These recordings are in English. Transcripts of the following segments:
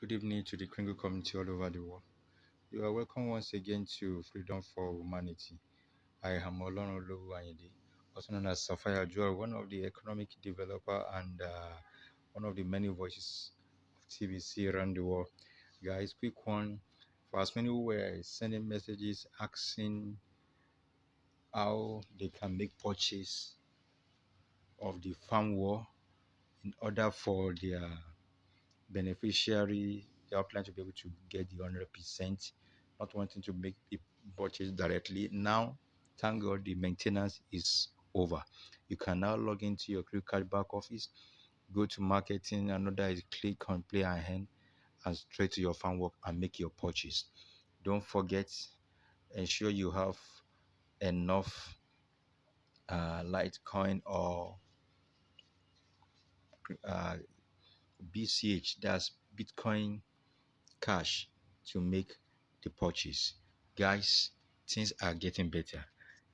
Good evening to the Kringle community all over the world. You are welcome once again to Freedom for Humanity. I am Olorun Ayinde, also known as Sapphire Jewel, one of the economic developer and one of the many voices of TVC around the world. Guys, quick one for as many who were sending messages asking how they can make purchase of the Farmwar in order for their beneficiary, the outline to be able to get the 100%, not wanting to make the purchase directly. Now, thank God the maintenance is over. You can now log into your credit card back office, go to marketing, another is click on play and hand, and straight to your farm work and make your purchase. Don't forget, ensure you have enough Litecoin or uh, BCH, that's Bitcoin Cash, to make the purchase. Guys, things are getting better.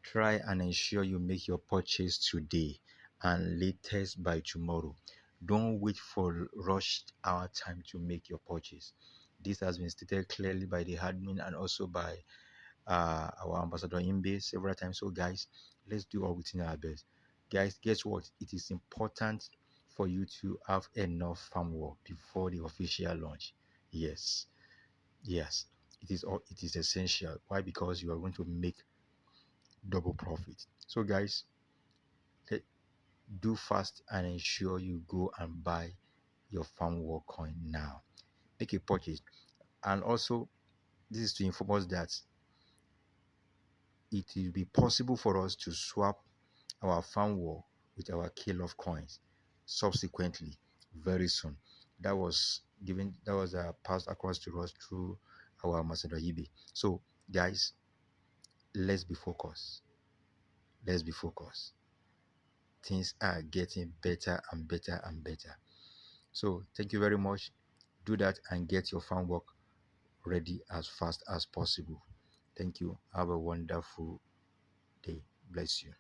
Try and ensure you make your purchase today and latest by tomorrow. Don't wait for rushed hour time to make your purchase. This has been stated clearly by the admin and also by our ambassador Imbe several times. So, guys, let's do all within our best. Guys, guess what? It is important for you to have enough farm work before the official launch. Yes, yes, it is essential. Why? Because you are going to make double profit. So, guys, let, do fast and ensure you go and buy your farm work coin now. Make a purchase. And also, this is to inform us that it will be possible for us to swap our farm war with our kill of coins subsequently very soon. That was passed across to us through our ambassador Ibe. So, guys, let's be focused. Let's be focused. Things are getting better and better and better. So, thank you very much. Do that and get your farm work ready as fast as possible. Thank you. Have a wonderful day. Bless you.